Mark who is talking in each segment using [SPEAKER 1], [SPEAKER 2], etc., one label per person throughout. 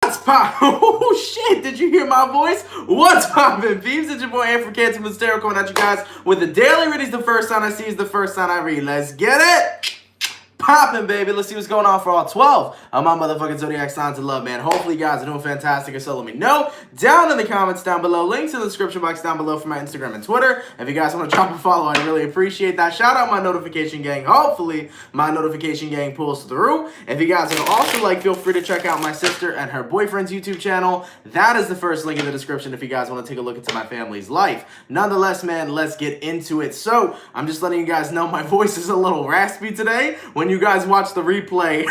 [SPEAKER 1] What's pop? Oh shit, did you hear my voice? What's poppin', peeps? It's your boy Aaron from CancerMoonsTarot coming at you guys with the daily readings. The first sign I see is the first sign I read. Let's get it! Poppin', baby. Let's see what's going on for all 12 of my motherfucking zodiac signs of love, man. Hopefully you guys are doing fantastic, so let me know down in the comments down below. Links in the description box down below for my Instagram and Twitter. If you guys want to drop a follow, I really appreciate that. Shout out my notification gang. Hopefully my notification gang pulls through. If you guys would also like, feel free to check out my sister and her boyfriend's YouTube channel. That is the first link in the description if you guys want to take a look into my family's life. Nonetheless, man, let's get into it. So I'm just letting you guys know my voice is a little raspy today. When you guys watch the replay,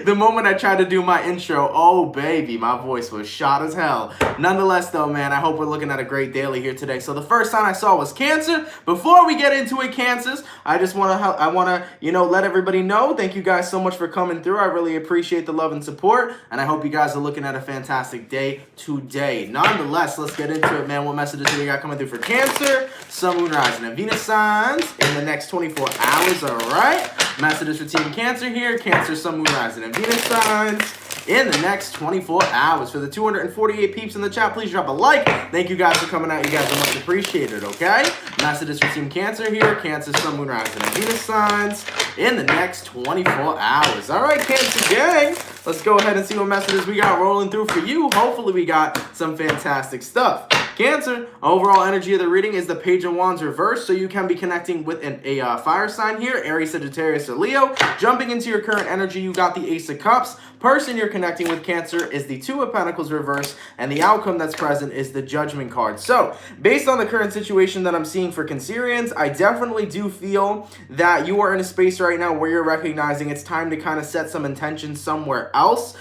[SPEAKER 1] the moment I tried to do my intro, oh baby, my voice was shot as hell. Nonetheless though, man, I hope we're looking at a great daily here today. So the first sign I saw was Cancer. Before we get into it, Cancers, I just want to let everybody know, thank you guys so much for coming through. I really appreciate the love and support, and I hope you guys are looking at a fantastic day today. Nonetheless, let's get into it, man. What messages do we got coming through for Cancer, Sun, Moon, Rising, and Venus signs in the next 24 hours? All right, messages for Team Cancer here. Cancer, Sun, Moon, Rising, and Venus signs in the next 24 hours. For the 248 peeps in the chat, please drop a like. Thank you guys for coming out. You guys are much appreciated, okay? Messages for Team Cancer here. Cancer, Sun, Moon, Rising, and Venus signs in the next 24 hours. All right, Cancer gang, let's go ahead and see what messages we got rolling through for you. Hopefully we got some fantastic stuff. Cancer, overall energy of the reading is the Page of Wands reversed, so you can be connecting with a fire sign here, Aries, Sagittarius, or Leo. Jumping into your current energy, you got the Ace of Cups. Person you're connecting with, Cancer, is the Two of Pentacles reversed, and the outcome that's present is the Judgment card. So, based on the current situation that I'm seeing for Cancerians, I definitely do feel that you are in a space right now where you're recognizing it's time to kind of set some intention somewhere else.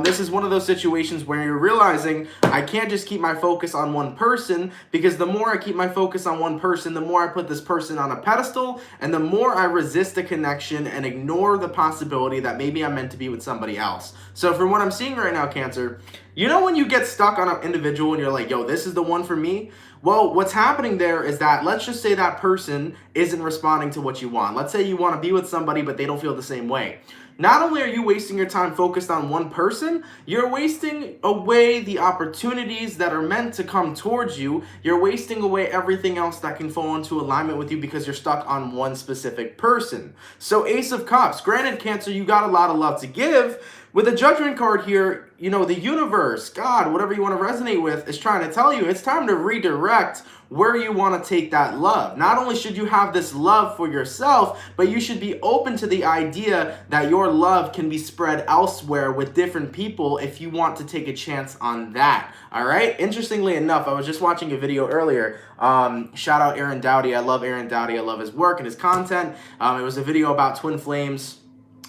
[SPEAKER 1] This is one of those situations where you're realizing I can't just keep my focus on one person, because the more I keep my focus on one person, the more I put this person on a pedestal, and the more I resist the connection and ignore the possibility that maybe I'm meant to be with somebody else. So from what I'm seeing right now, Cancer, you know when you get stuck on an individual and you're like, yo, this is the one for me? Well, what's happening there is that, let's just say that person isn't responding to what you want. Let's say you want to be with somebody, but they don't feel the same way. Not only are you wasting your time focused on one person, you're wasting away the opportunities that are meant to come towards you. You're wasting away everything else that can fall into alignment with you because you're stuck on one specific person. So Ace of Cups, granted, Cancer, you got a lot of love to give. With the Judgment card here, you know, the universe, God, whatever you want to resonate with, is trying to tell you it's time to redirect where you want to take that love. Not only should you have this love for yourself, but you should be open to the idea that your love can be spread elsewhere with different people if you want to take a chance on that. All right? Interestingly enough, I was just watching a video earlier. Shout out Aaron Dowdy. I love Aaron Dowdy. I love his work and his content. It was a video about twin flames.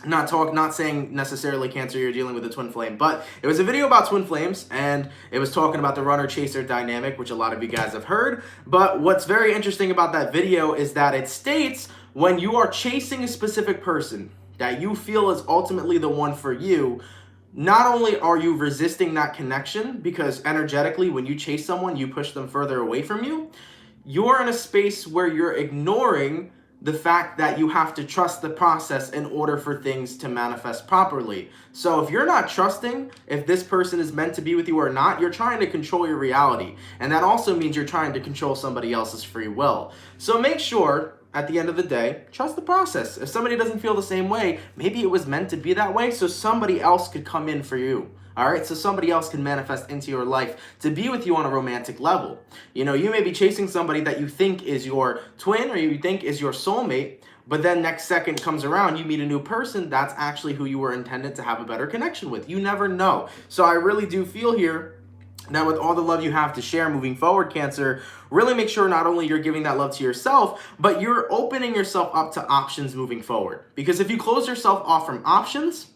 [SPEAKER 1] Not saying necessarily, Cancer, you're dealing with a twin flame, but it was a video about twin flames, and it was talking about the runner-chaser dynamic, which a lot of you guys have heard. But what's very interesting about that video is that it states when you are chasing a specific person that you feel is ultimately the one for you, not only are you resisting that connection, because energetically, when you chase someone, you push them further away from you, you're in a space where you're ignoring the fact that you have to trust the process in order for things to manifest properly. So if you're not trusting if this person is meant to be with you or not, you're trying to control your reality. And that also means you're trying to control somebody else's free will. So make sure, at the end of the day, trust the process. If somebody doesn't feel the same way, maybe it was meant to be that way so somebody else could come in for you. All right, so somebody else can manifest into your life to be with you on a romantic level. You know, you may be chasing somebody that you think is your twin or you think is your soulmate, but then next second comes around, you meet a new person that's actually who you were intended to have a better connection with. You never know. So I really do feel here that with all the love you have to share moving forward, Cancer, really make sure not only you're giving that love to yourself, but you're opening yourself up to options moving forward. Because if you close yourself off from options,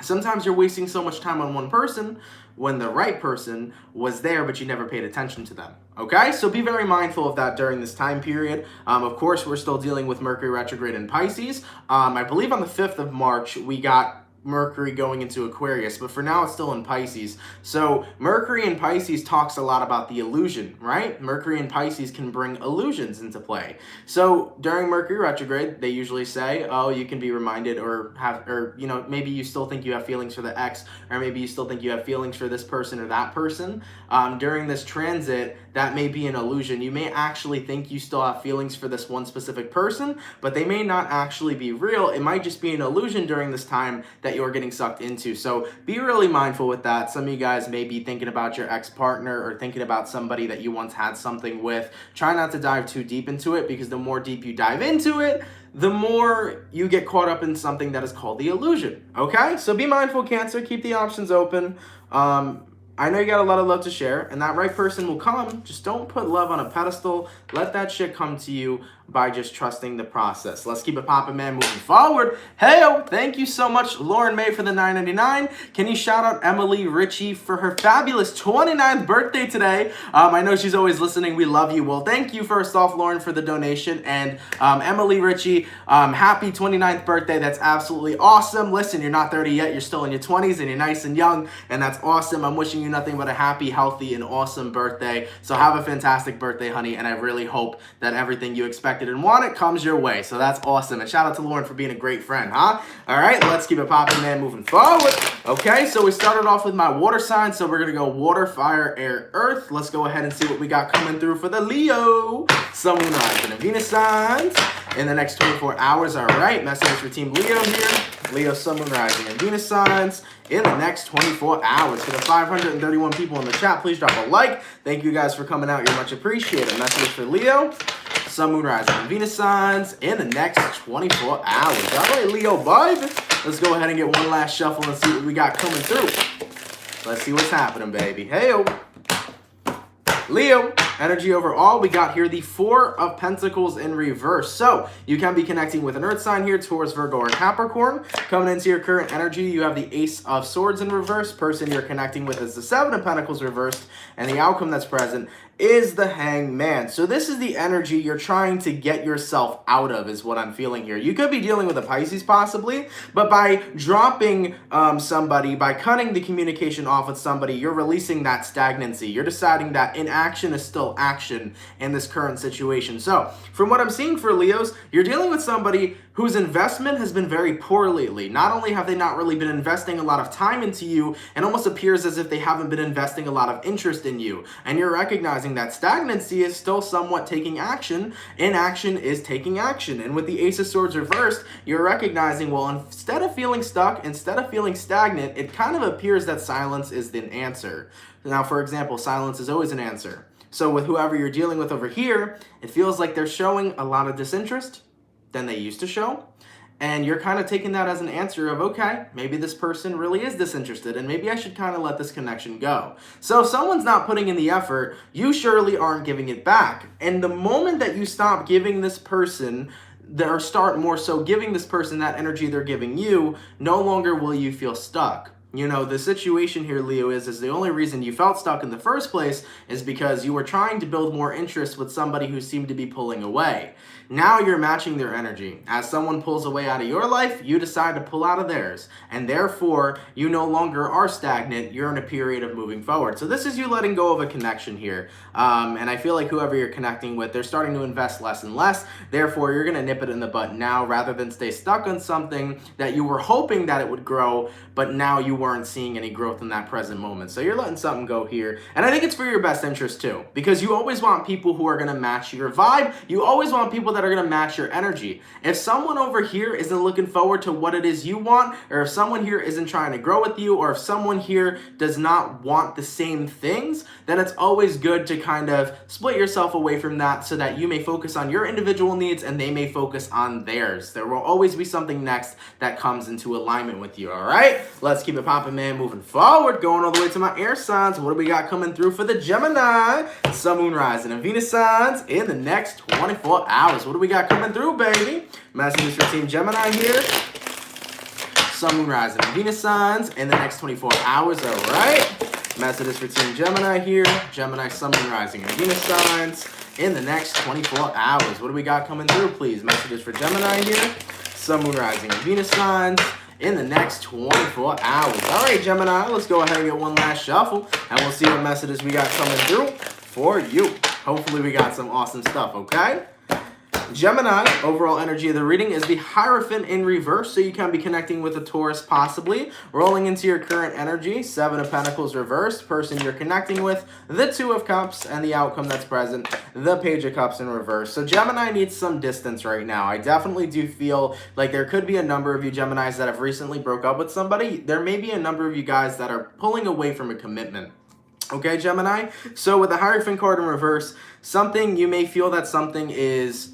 [SPEAKER 1] sometimes you're wasting so much time on one person when the right person was there, but you never paid attention to them. Okay, so be very mindful of that during this time period. Of course, we're still dealing with Mercury retrograde in Pisces. I believe on the 5th of March, we got Mercury going into Aquarius, but for now it's still in Pisces. So Mercury in Pisces talks a lot about the illusion, right? Mercury in Pisces can bring illusions into play. So during Mercury retrograde, they usually say, oh, you can be reminded or maybe you still think you have feelings for the ex, or maybe you still think you have feelings for this person or that person. During this transit, that may be an illusion. You may actually think you still have feelings for this one specific person, but they may not actually be real. It might just be an illusion during this time that you're getting sucked into. So be really mindful with that. Some of you guys may be thinking about your ex-partner or thinking about somebody that you once had something with. Try not to dive too deep into it, because the more deep you dive into it, the more you get caught up in something that is called the illusion. Okay? So be mindful, Cancer. Keep the options open. I know you got a lot of love to share, and that right person will come. Just don't put love on a pedestal. Let that shit come to you by just trusting the process. Let's keep it poppin', man, moving forward. Hey, thank you so much, Lauren May, for the $9.99. Can you shout out Emily Ritchie for her fabulous 29th birthday today? I know she's always listening. We love you. Well, thank you, first off, Lauren, for the donation. And Emily Ritchie, happy 29th birthday. That's absolutely awesome. Listen, you're not 30 yet. You're still in your 20s, and you're nice and young, and that's awesome. I'm wishing you nothing but a happy, healthy, and awesome birthday. So have a fantastic birthday, honey, and I really hope that everything you expected and wanted comes your way. So that's awesome. And shout out to Lauren for being a great friend, huh? All right, let's keep it popping, man, moving forward. Okay, so we started off with my water sign, so we're gonna go water, fire, air, earth. Let's go ahead and see what we got coming through for the Leo, Sun, Moon, Rising, and Venus signs in the next 24 hours. All right, messages for Team Leo here. Leo, Sun, Moon, Rising, and Venus signs in the next 24 hours. For the 531 people in the chat, please drop a like. Thank you guys for coming out. You're much appreciated. Message for Leo, Sun, Moon, Rising, and Venus signs in the next 24 hours. All right, Leo, bud. Let's go ahead and get one last shuffle and see what we got coming through. Let's see what's happening, baby. Hey-o. Leo, energy overall, we got here the Four of Pentacles in reverse. So you can be connecting with an earth sign here, Taurus, Virgo, or Capricorn. Coming into your current energy, you have the Ace of Swords in reverse. Person you're connecting with is the Seven of Pentacles reversed. And the outcome that's present is the Hangman. So this is the energy you're trying to get yourself out of, is what I'm feeling here. You could be dealing with a Pisces possibly, but by dropping somebody, by cutting the communication off with somebody, you're releasing that stagnancy. You're deciding that inaction is still action in this current situation. So from what I'm seeing for Leos, you're dealing with somebody whose investment has been very poor lately. Not only have they not really been investing a lot of time into you, it almost appears as if they haven't been investing a lot of interest in you. And you're recognizing that stagnancy is still somewhat taking action. Inaction is taking action. And with the Ace of Swords reversed, you're recognizing, well, instead of feeling stuck, instead of feeling stagnant, it kind of appears that silence is the answer. Now, for example, silence is always an answer. So with whoever you're dealing with over here, it feels like they're showing a lot of disinterest than they used to show. And you're kind of taking that as an answer of, okay, maybe this person really is disinterested and maybe I should kind of let this connection go. So if someone's not putting in the effort, you surely aren't giving it back. And the moment that you stop giving this person, or start more so giving this person that energy they're giving you, no longer will you feel stuck. You know, the situation here, Leo, is the only reason you felt stuck in the first place is because you were trying to build more interest with somebody who seemed to be pulling away. Now you're matching their energy. As someone pulls away out of your life, you decide to pull out of theirs. And therefore, you no longer are stagnant. You're in a period of moving forward. So this is you letting go of a connection here. And I feel like whoever you're connecting with, they're starting to invest less and less. Therefore, you're going to nip it in the bud now rather than stay stuck on something that you were hoping that it would grow, but now you weren't seeing any growth in that present moment. So you're letting something go here. And I think it's for your best interest too, because you always want people who are going to match your vibe. You always want people that are going to match your energy. If someone over here isn't looking forward to what it is you want, or if someone here isn't trying to grow with you, or if someone here does not want the same things, then it's always good to kind of split yourself away from that so that you may focus on your individual needs and they may focus on theirs. There will always be something next that comes into alignment with you, all right? Let's keep it popping, man, moving forward, going all the way to my air signs. What do we got coming through for the Gemini, Sun, Moon, Rising, and Venus signs in the next 24 hours? What do we got coming through, baby? Messages for Team Gemini here. Sun, Moon, Rising, and Venus signs in the next 24 hours, all right? Messages for Team Gemini here. Gemini, Sun, Moon, Rising, and Venus signs in the next 24 hours. What do we got coming through, please? Messages for Gemini here. Sun, Moon, Rising, and Venus signs in the next 24 hours. All right, Gemini, let's go ahead and get one last shuffle, and we'll see what messages we got coming through for you. Hopefully we got some awesome stuff, okay? Gemini, overall energy of the reading is the Hierophant in reverse, so you can be connecting with a Taurus possibly. Rolling into your current energy, 7 of Pentacles reversed, person you're connecting with, the 2 of Cups, and the outcome that's present, the Page of Cups in reverse. So Gemini needs some distance right now. I definitely do feel like there could be a number of you Geminis that have recently broke up with somebody. There may be a number of you guys that are pulling away from a commitment. Okay, Gemini? So with the Hierophant card in reverse, you may feel that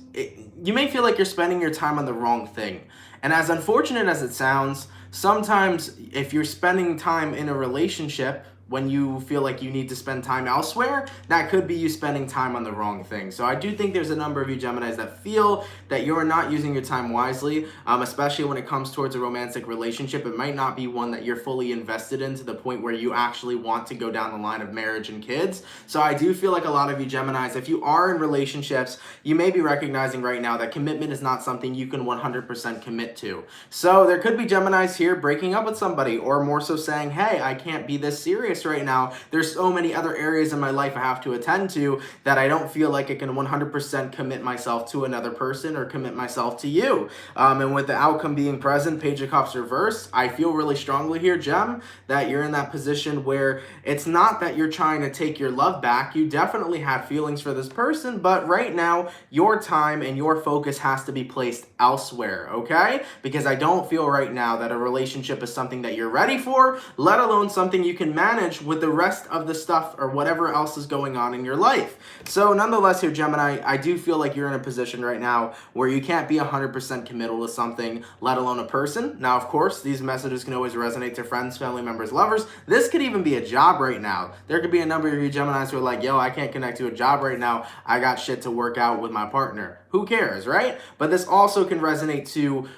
[SPEAKER 1] you may feel like you're spending your time on the wrong thing. And as unfortunate as it sounds, sometimes if you're spending time in a relationship when you feel like you need to spend time elsewhere, that could be you spending time on the wrong thing. So I do think there's a number of you Geminis that feel that you're not using your time wisely, especially when it comes towards a romantic relationship. It might not be one that you're fully invested in to the point where you actually want to go down the line of marriage and kids. So I do feel like a lot of you Geminis, if you are in relationships, you may be recognizing right now that commitment is not something you can 100% commit to. So there could be Geminis here breaking up with somebody, or more so saying, hey, I can't be this serious right now. There's so many other areas in my life I have to attend to that I don't feel like I can 100% commit myself to another person or commit myself to you. And with the outcome being present, Page of Cups reversed, I feel really strongly here, Gem, that you're in that position where it's not that you're trying to take your love back. You definitely have feelings for this person, but right now your time and your focus has to be placed elsewhere, okay? Because I don't feel right now that a relationship is something that you're ready for, let alone something you can manage with the rest of the stuff or whatever else is going on in your life. So nonetheless here, Gemini, I do feel like you're in a position right now where you can't be 100% committal to something, let alone a person. Now, of course, these messages can always resonate to friends, family members, lovers. This could even be a job right now. There could be a number of you Geminis who are like, yo, I can't connect to a job right now. I got shit to work out with my partner. Who cares, right? But this also can resonate to,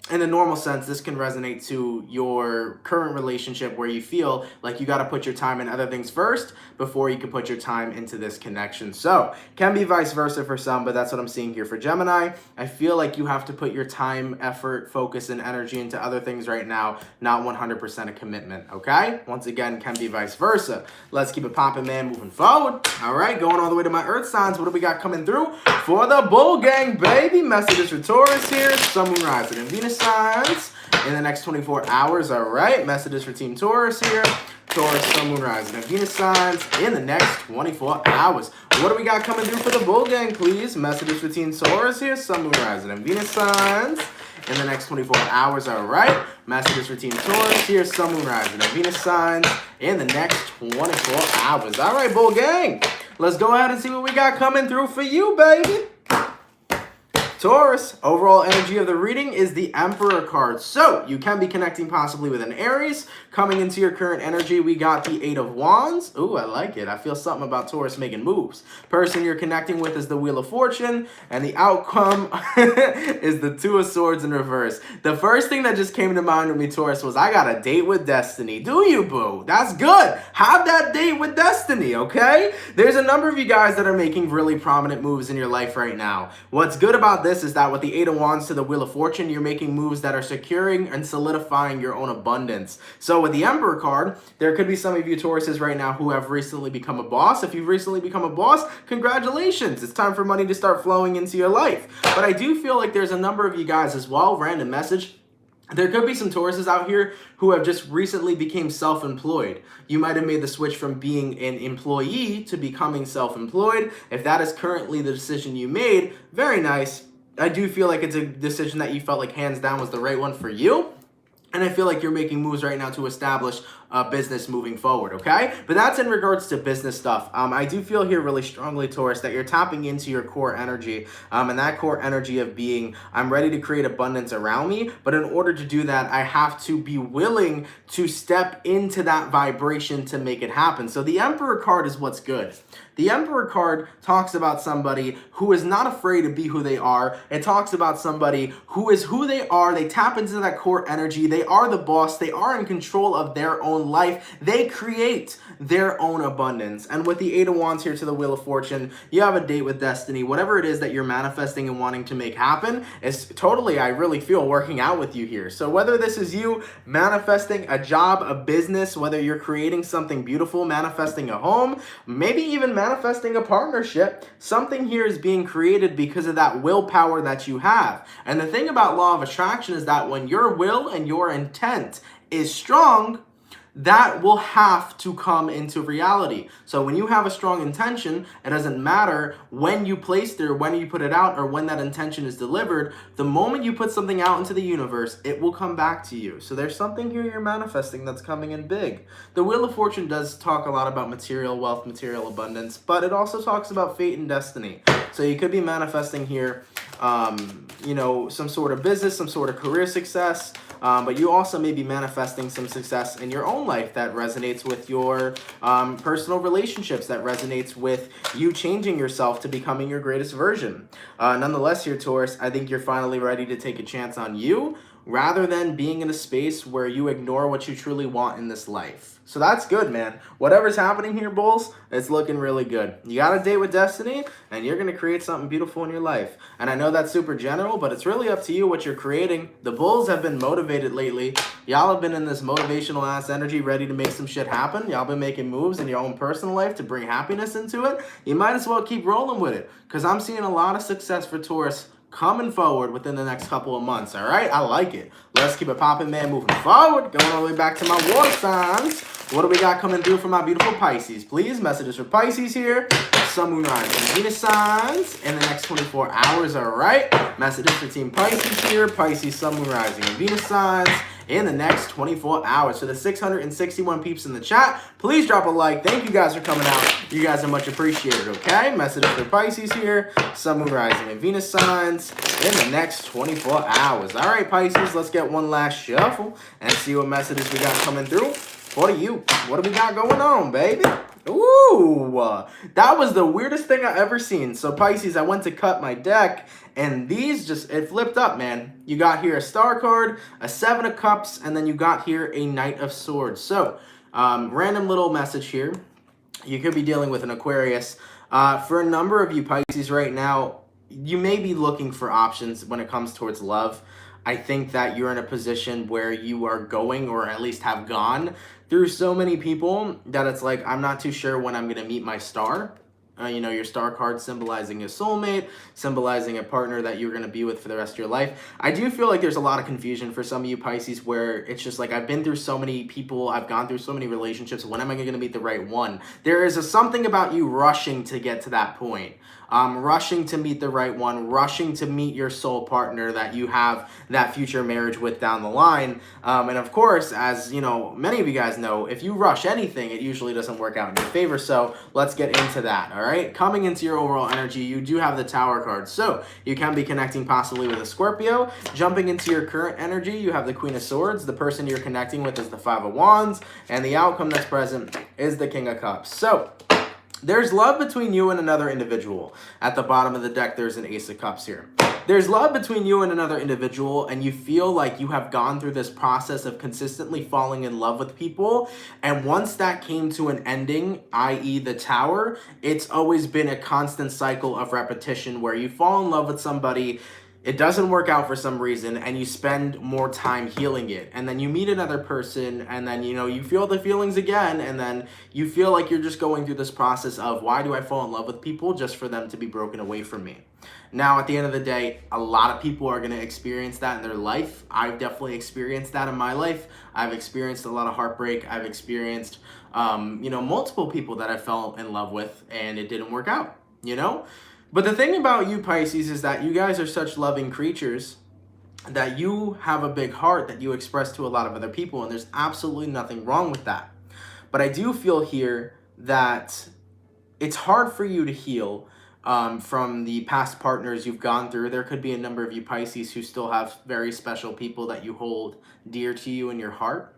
[SPEAKER 1] in a normal sense, this can resonate to your current relationship where you feel like you got to put your time in other things first before you can put your time into this connection. So, can be vice versa for some, but that's what I'm seeing here for Gemini. I feel like you have to put your time, effort, focus, and energy into other things right now, not 100% a commitment, okay? Once again, can be vice versa. Let's keep it popping, man, moving forward. All right, going all the way to my Earth signs. What do we got coming through for the Bull Gang, baby? Messages for Taurus here, Sun, Moon, Rising, and Venus signs in the next 24 hours. All right, messages for Team Taurus here, Taurus, Sun, Moon, Rising, and Venus signs in the next 24 hours. What do we got coming through for the Bull Gang, please? Messages for Team Taurus here, Sun, Moon, Rising, and Venus signs in the next 24 hours. All right, messages for Team Taurus here, Sun, Moon, Rising, and Venus signs in the next 24 hours. All right, Bull Gang, let's go ahead and see what we got coming through for you, baby. Taurus, overall energy of the reading is the Emperor card. So, you can be connecting possibly with an Aries. Coming into your current energy, we got the 8 of Wands. Ooh, I like it. I feel something about Taurus making moves. Person you're connecting with is the Wheel of Fortune. And the outcome is the 2 of Swords in reverse. The first thing that just came to mind with me, Taurus, was I got a date with destiny. Do you, boo? That's good. Have that date with destiny, okay? There's a number of you guys that are making really prominent moves in your life right now. What's good about this is that with the 8 of Wands to the Wheel of Fortune, you're making moves that are securing and solidifying your own abundance. So with the Emperor card, there could be some of you Tauruses right now who have recently become a boss. If you've recently become a boss, congratulations. It's time for money to start flowing into your life. But I do feel like there's a number of you guys as well, random message. There could be some Tauruses out here who have just recently became self-employed. You might have made the switch from being an employee to becoming self-employed. If that is currently the decision you made, very nice. I do feel like it's a decision that you felt like hands down was the right one for you. And I feel like you're making moves right now to establish a business moving forward, okay? But that's in regards to business stuff. I do feel here really strongly, Taurus, that you're tapping into your core energy. And that core energy of being, I'm ready to create abundance around me. But in order to do that, I have to be willing to step into that vibration to make it happen. So the Emperor card is what's good. The Emperor card talks about somebody who is not afraid to be who they are. It talks about somebody who is who they are. They tap into that core energy. They are the boss. They are in control of their own own life. They create their own abundance. And with the Eight of Wands here to the Wheel of Fortune, you have a date with destiny. Whatever it is that you're manifesting and wanting to make happen is totally, I really feel, working out with you here. So whether this is you manifesting a job, a business, whether you're creating something beautiful, manifesting a home, maybe even manifesting a partnership, something here is being created because of that willpower that you have. And the thing about law of attraction is that when your will and your intent is strong, that will have to come into reality. So when you have a strong intention, it doesn't matter when you place it or when you put it out or when that intention is delivered. The moment you put something out into the universe, it will come back to you. So there's something here you're manifesting that's coming in big. The Wheel of Fortune does talk a lot about material wealth, material abundance, but it also talks about fate and destiny. So you could be manifesting here, you know, some sort of business, some sort of career success, but you also may be manifesting some success in your own life that resonates with your personal relationships, that resonates with you changing yourself to becoming your greatest version. Nonetheless here, Taurus, I think you're finally ready to take a chance on you rather than being in a space where you ignore what you truly want in this life. So that's good, man. Whatever's happening here, Bulls, it's looking really good. You got a date with destiny, and you're going to create something beautiful in your life. And I know that's super general, but it's really up to you what you're creating. The Bulls have been motivated lately. Y'all have been in this motivational ass energy, ready to make some shit happen. Y'all been making moves in your own personal life to bring happiness into it. You might as well keep rolling with it, because I'm seeing a lot of success for Taurus coming forward within the next couple of months, all right? I like it. Let's keep it popping, man, moving forward. Going all the way back to my water signs. What do we got coming through for my beautiful Pisces? Please, messages for Pisces here. Sun, Moon, Rising, Venus signs in the next 24 hours, all right? Messages for Team Pisces here. Pisces, Sun, Moon, Rising, and Venus signs in the next 24 hours. So the 661 peeps in the chat, please drop a like. Thank you guys for coming out. You guys are much appreciated, okay? Messages for Pisces here. Sun, Moon, Rising, and Venus signs in the next 24 hours. All right, Pisces, let's get one last shuffle and see what messages we got coming through. What are you? What do we got going on, baby? Ooh, that was the weirdest thing I ever seen. So Pisces, I went to cut my deck, and these just, it flipped up, man. You got here a Star card, a Seven of Cups, and then you got here a Knight of Swords. So, random little message here. You could be dealing with an Aquarius. For a number of you Pisces right now, you may be looking for options when it comes towards love. I think that you're in a position where you are going, or at least have gone, through so many people that it's like, I'm not too sure when I'm going to meet my star. You know, your star card symbolizing a soulmate, symbolizing a partner that you're going to be with for the rest of your life. I do feel like there's a lot of confusion for some of you Pisces where it's just like, I've been through so many people, I've gone through so many relationships, when am I going to meet the right one? There is something about you rushing to get to that point. Rushing to meet the right one, rushing to meet your soul partner that you have that future marriage with down the line. And of course, as you know, many of you guys know, if you rush anything, it usually doesn't work out in your favor. So let's get into that, all right? Coming into your overall energy, you do have the Tower card. So you can be connecting possibly with a Scorpio. Jumping into your current energy, you have the Queen of Swords. The person you're connecting with is the Five of Wands. And the outcome that's present is the King of Cups. So there's love between you and another individual. At the bottom of the deck, there's an Ace of Cups here. There's love between you and another individual, and you feel like you have gone through this process of consistently falling in love with people. And once that came to an ending, i.e. the Tower, it's always been a constant cycle of repetition where you fall in love with somebody, it doesn't work out for some reason, and you spend more time healing it. And then you meet another person, and then, you know, you feel the feelings again, and then you feel like you're just going through this process of, why do I fall in love with people just for them to be broken away from me? Now, at the end of the day, a lot of people are going to experience that in their life. I've definitely experienced that in my life. I've experienced a lot of heartbreak. I've experienced, you know, multiple people that I fell in love with, and it didn't work out, you know? But the thing about you Pisces is that you guys are such loving creatures that you have a big heart that you express to a lot of other people, and there's absolutely nothing wrong with that. But I do feel here that it's hard for you to heal from the past partners you've gone through. There could be a number of you Pisces who still have very special people that you hold dear to you in your heart,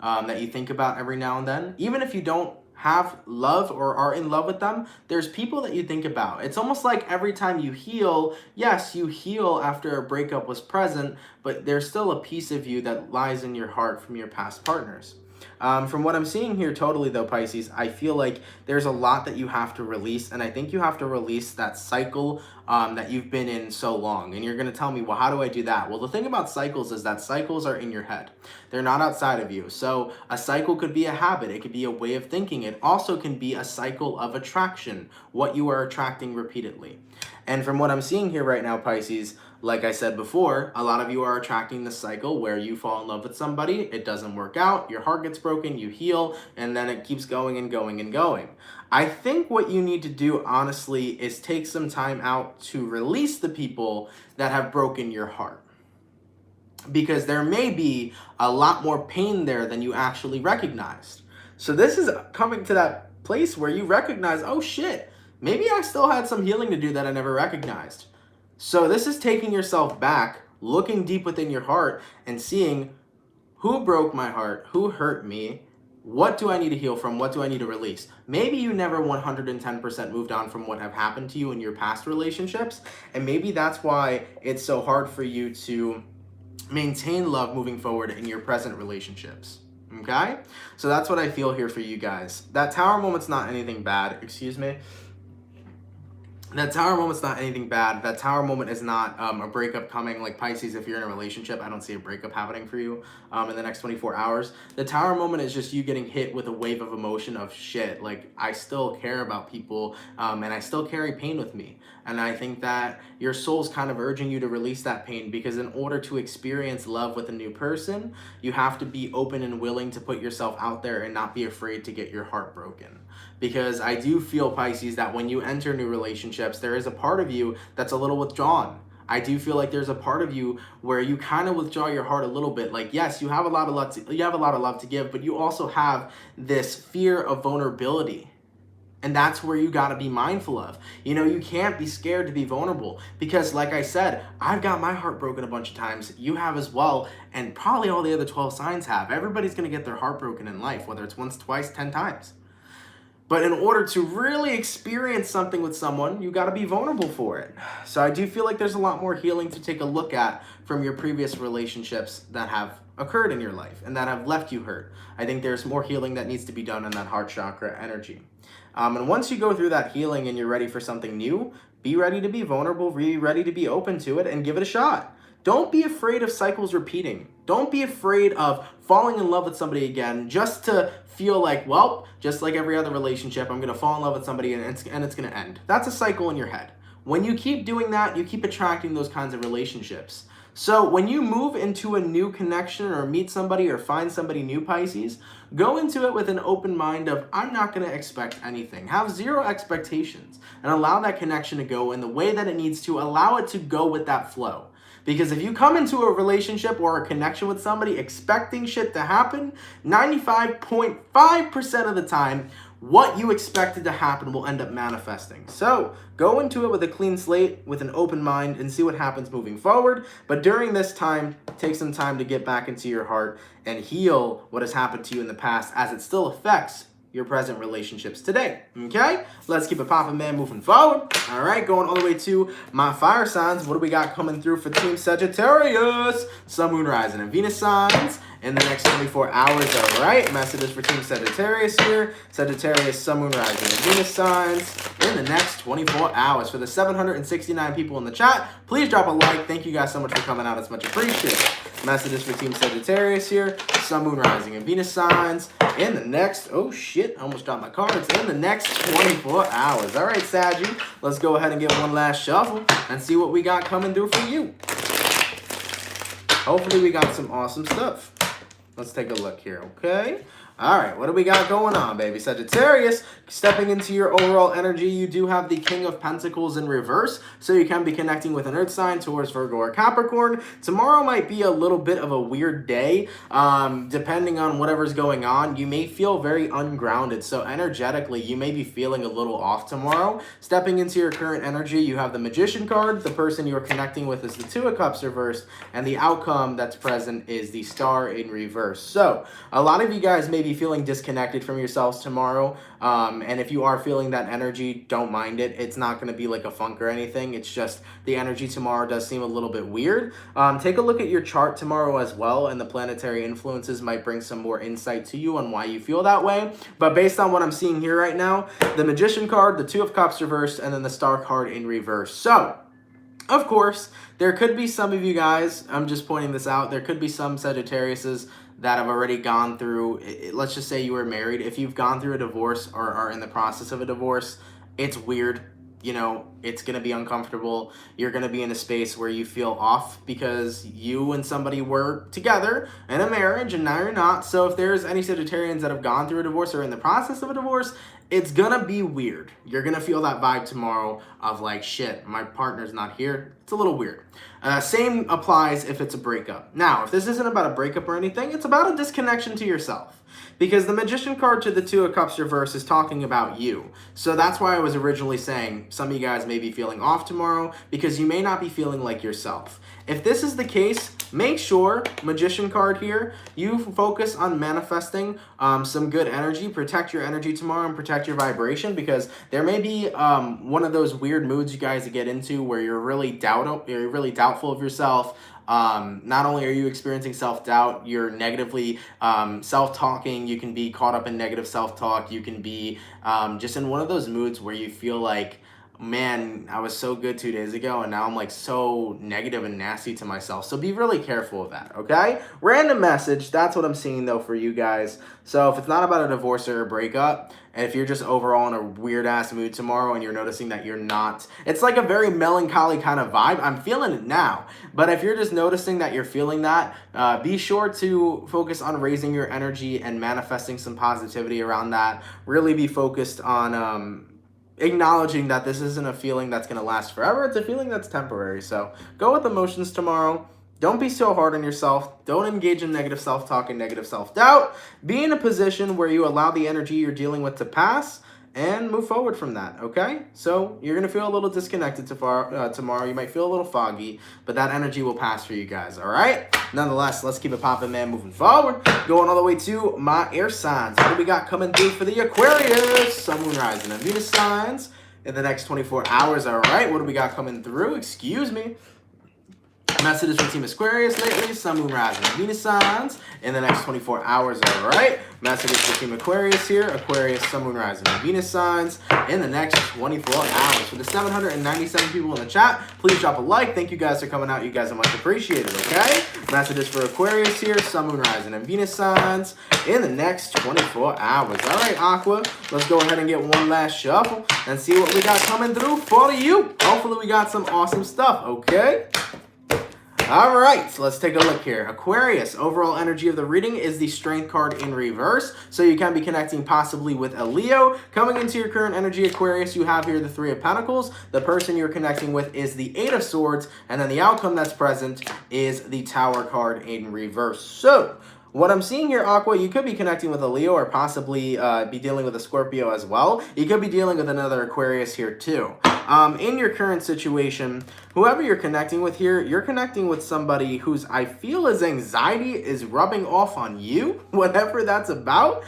[SPEAKER 1] that you think about every now and then. Even if you don't have love or are in love with them, there's people that you think about. It's almost like every time you heal, yes, you heal after a breakup was present, but there's still a piece of you that lies in your heart from your past partners. From what I'm seeing here totally though, Pisces, I feel like there's a lot that you have to release, and I think you have to release that cycle that you've been in so long. And you're going to tell me, well, how do I do that? Well, the thing about cycles is that cycles are in your head. They're not outside of you. So a cycle could be a habit. It could be a way of thinking. It also can be a cycle of attraction, what you are attracting repeatedly. And from what I'm seeing here right now, Pisces, like I said before, a lot of you are attracting this cycle where you fall in love with somebody, it doesn't work out, your heart gets broken, you heal, and then it keeps going and going and going. I think what you need to do, honestly, is take some time out to release the people that have broken your heart. Because there may be a lot more pain there than you actually recognized. So this is coming to that place where you recognize, oh shit, maybe I still had some healing to do that I never recognized. So this is taking yourself back, looking deep within your heart and seeing who broke my heart, who hurt me, what do I need to heal from, what do I need to release. Maybe you never 110% moved on from what have happened to you in your past relationships, and maybe that's why it's so hard for you to maintain love moving forward in your present relationships. Okay? So that's what I feel here for you guys. That Tower moment's not anything bad, excuse me. That Tower moment's not anything bad. That Tower moment is not a breakup coming. Like Pisces, if you're in a relationship, I don't see a breakup happening for you in the next 24 hours. The Tower moment is just you getting hit with a wave of emotion of shit. Like, I still care about people and I still carry pain with me. And I think that your soul's kind of urging you to release that pain, because in order to experience love with a new person, you have to be open and willing to put yourself out there and not be afraid to get your heart broken. Because I do feel, Pisces, that when you enter new relationships, there is a part of you that's a little withdrawn. I do feel like there's a part of you where you kind of withdraw your heart a little bit. Like, yes, you have a lot of love to give, but you also have this fear of vulnerability. And that's where you got to be mindful of. You know, you can't be scared to be vulnerable, because like I said, I've got my heart broken a bunch of times. You have as well. And probably all the other 12 signs have. Everybody's going to get their heart broken in life, whether it's once, twice, 10 times. But in order to really experience something with someone, you got to be vulnerable for it. So I do feel like there's a lot more healing to take a look at from your previous relationships that have occurred in your life and that have left you hurt. I think there's more healing that needs to be done in that heart chakra energy. And once you go through that healing and you're ready for something new, be ready to be vulnerable, be ready to be open to it, and give it a shot. Don't be afraid of cycles repeating. Don't be afraid of falling in love with somebody again just to feel like, well, just like every other relationship, I'm going to fall in love with somebody and it's going to end. That's a cycle in your head. When you keep doing that, you keep attracting those kinds of relationships. So when you move into a new connection or meet somebody or find somebody new, Pisces, go into it with an open mind of, I'm not going to expect anything. Have zero expectations and allow that connection to go in the way that it needs to. Allow it to go with that flow. Because if you come into a relationship or a connection with somebody expecting shit to happen, 95.5% of the time, what you expected to happen will end up manifesting. So go into it with a clean slate, with an open mind, and see what happens moving forward. But during this time, take some time to get back into your heart and heal what has happened to you in the past, as it still affects your present relationships today. Okay? Let's keep it poppin', man, moving forward. All right, going all the way to my fire signs. What do we got coming through for Team Sagittarius? Sun, Moon, Rising, and Venus signs in the next 24 hours. All right, messages for Team Sagittarius here. Sagittarius, Sun, Moon, Rising, and Venus signs in the next 24 hours. For the 769 people in the chat, please drop a like. Thank you guys so much for coming out. It's much appreciated. Messages for Team Sagittarius here. Sun, Moon, Rising, and Venus signs in the next, oh shit, I almost dropped my cards, in the next 24 hours. All right, Saggy, let's go ahead and give one last shuffle and see what we got coming through for you. Hopefully we got some awesome stuff. Let's take a look here, okay? All right, what do we got going on, baby? Sagittarius, stepping into your overall energy, you do have the King of Pentacles in reverse, so you can be connecting with an Earth sign, Taurus, Virgo, or Capricorn. Tomorrow might be a little bit of a weird day, depending on whatever's going on. You may feel very ungrounded, so energetically, you may be feeling a little off tomorrow. Stepping into your current energy, you have the Magician card. The person you're connecting with is the Two of Cups reversed, and the outcome that's present is the Star in reverse. So, a lot of you guys may be be feeling disconnected from yourselves tomorrow. And if you are feeling that energy, don't mind it. It's not going to be like a funk or anything. It's just the energy tomorrow does seem a little bit weird. Take a look at your chart tomorrow as well, and the planetary influences might bring some more insight to you on why you feel that way. But based on what I'm seeing here right now, the Magician card, the Two of Cups reversed, and then the Star card in reverse. So, of course, there could be some of you guys, I'm just pointing this out, there could be some Sagittariuses that have already gone through, let's just say you were married. If you've gone through a divorce or are in the process of a divorce, it's weird. You know, it's going to be uncomfortable. You're going to be in a space where you feel off because you and somebody were together in a marriage and now you're not. So if there's any Sagittarians that have gone through a divorce or in the process of a divorce, it's going to be weird. You're going to feel that vibe tomorrow of like, shit, my partner's not here. It's a little weird. Same applies if it's a breakup. Now, if this isn't about a breakup or anything, it's about a disconnection to yourself. Because the Magician card to the Two of Cups reverse is talking about you. So that's why I was originally saying some of you guys may be feeling off tomorrow because you may not be feeling like yourself. If this is the case, make sure, Magician card here, you focus on manifesting some good energy. Protect your energy tomorrow and protect your vibration, because there may be one of those weird moods you guys get into where you're really doubtful of yourself. Not only are you experiencing self-doubt, you're negatively self-talking. You can be caught up in negative self-talk. You can be just in one of those moods where you feel like, man, I was so good 2 days ago and now I'm like so negative and nasty to myself. So be really careful of that, okay? Random message, that's what I'm seeing though for you guys. So if it's not about a divorce or a breakup, and if you're just overall in a weird ass mood tomorrow and you're noticing that you're not, it's like a very melancholy kind of vibe. I'm feeling it now. But if you're just noticing that you're feeling that, be sure to focus on raising your energy and manifesting some positivity around that. Really be focused on acknowledging that this isn't a feeling that's going to last forever. It's a feeling that's temporary. So go with emotions tomorrow. Don't be so hard on yourself. Don't engage in negative self-talk and negative self-doubt. Be in a position where you allow the energy you're dealing with to pass and move forward from that, okay? So you're going to feel a little disconnected tomorrow. You might feel a little foggy, but that energy will pass for you guys, all right? Nonetheless, let's keep it popping, man, moving forward. Going all the way to my air signs. What do we got coming through for the Aquarius, Sun, Moon, Rising, and Venus signs in the next 24 hours, all right? What do we got coming through? Excuse me. Messages from Team Aquarius lately, Sun, Moon, Rising, and Venus signs in the next 24 hours, all right? Messages for Team Aquarius here, Aquarius, Sun, Moon, Rising, and Venus signs in the next 24 hours. For the 797 people in the chat, please drop a like. Thank you guys for coming out. You guys are much appreciated, okay? Messages for Aquarius here, Sun, Moon, Rising, and Venus signs in the next 24 hours. All right, Aqua, let's go ahead and get one last shuffle and see what we got coming through for you. Hopefully we got some awesome stuff, okay? All right, so let's take a look here. Aquarius, overall energy of the reading is the Strength card in reverse. So you can be connecting possibly with a Leo. Coming into your current energy, Aquarius, you have here the Three of Pentacles. The person you're connecting with is the Eight of Swords. And then the outcome that's present is the Tower card in reverse. So what I'm seeing here, Aqua, you could be connecting with a Leo or possibly be dealing with a Scorpio as well. You could be dealing with another Aquarius here too. In your current situation, whoever you're connecting with here, you're connecting with somebody whose, I feel, his anxiety is rubbing off on you, whatever that's about.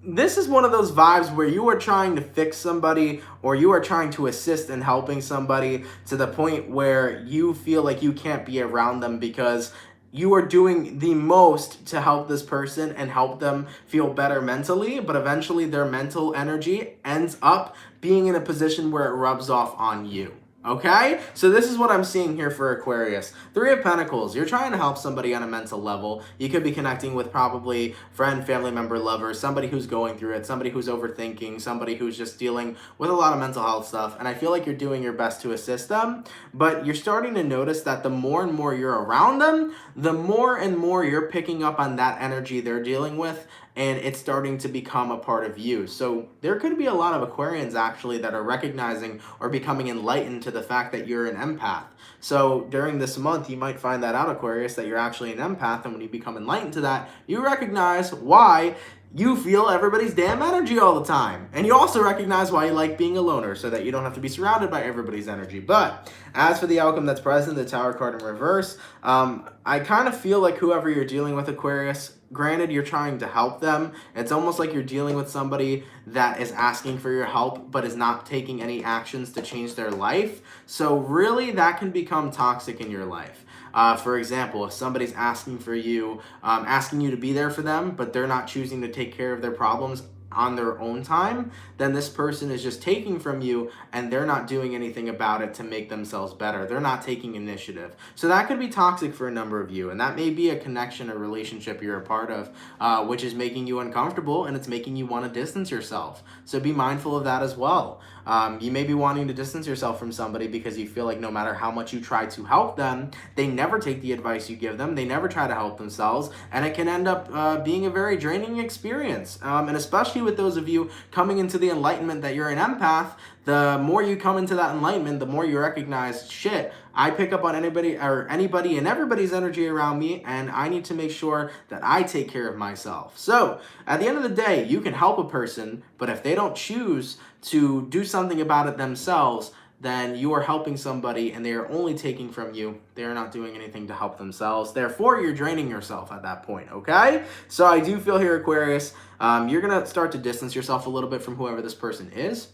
[SPEAKER 1] This is one of those vibes where you are trying to fix somebody or you are trying to assist in helping somebody to the point where you feel like you can't be around them because you are doing the most to help this person and help them feel better mentally, but eventually their mental energy ends up being in a position where it rubs off on you. Okay? So this is what I'm seeing here for Aquarius. Three of Pentacles. You're trying to help somebody on a mental level. You could be connecting with probably friend, family member, lover, somebody who's going through it, somebody who's overthinking, somebody who's just dealing with a lot of mental health stuff. And I feel like you're doing your best to assist them, but you're starting to notice that the more and more you're around them, the more and more you're picking up on that energy they're dealing with, and it's starting to become a part of you. So there could be a lot of Aquarians actually that are recognizing or becoming enlightened to the fact that you're an empath. So during this month, you might find that out, Aquarius, that you're actually an empath, and when you become enlightened to that, you recognize why you feel everybody's damn energy all the time. And you also recognize why you like being a loner, so that you don't have to be surrounded by everybody's energy. But as for the outcome that's present, the Tower card in reverse, I kind of feel like whoever you're dealing with, Aquarius, granted you're trying to help them, it's almost like you're dealing with somebody that is asking for your help but is not taking any actions to change their life. So really that can become toxic in your life. For example, if somebody's asking for you, asking you to be there for them, but they're not choosing to take care of their problems on their own time, then this person is just taking from you and they're not doing anything about it to make themselves better. They're not taking initiative. So that could be toxic for a number of you, and that may be a connection or relationship you're a part of, which is making you uncomfortable and it's making you want to distance yourself. So be mindful of that as well. You may be wanting to distance yourself from somebody because you feel like no matter how much you try to help them, they never take the advice you give them, they never try to help themselves, and it can end up being a very draining experience. And especially with those of you coming into the enlightenment that you're an empath, the more you come into that enlightenment, the more you recognize, shit, I pick up on anybody and everybody's energy around me, and I need to make sure that I take care of myself. So at the end of the day, you can help a person, but if they don't choose to do something about it themselves, then you are helping somebody and they are only taking from you. They are not doing anything to help themselves. Therefore, you're draining yourself at that point, okay? So I do feel here, Aquarius, you're going to start to distance yourself a little bit from whoever this person is,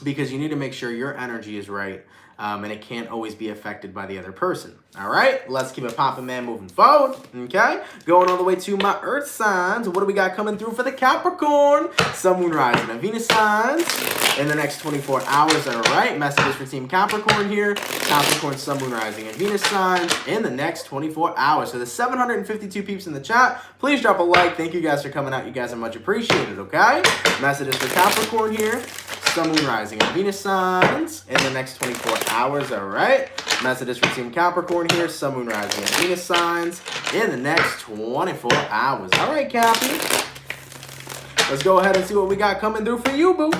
[SPEAKER 1] because you need to make sure your energy is right, and it can't always be affected by the other person. All right, let's keep it popping, man, moving forward, okay? Going all the way to my Earth signs. What do we got coming through for the Capricorn, Sun, Moon, Rising, and Venus signs in the next 24 hours? All right, messages for Team Capricorn here. Capricorn, Sun, Moon, Rising, and Venus signs in the next 24 hours. So the 752 peeps in the chat, please drop a like. Thank you guys for coming out. You guys are much appreciated, okay? Messages for Capricorn here. Sun, Moon, Rising, and Venus signs in the next 24 hours, all right? Messages for Team Capricorn here, Sun, Moon, Rising, and Venus signs in the next 24 hours. All right, Cappy. Let's go ahead and see what we got coming through for you, boo.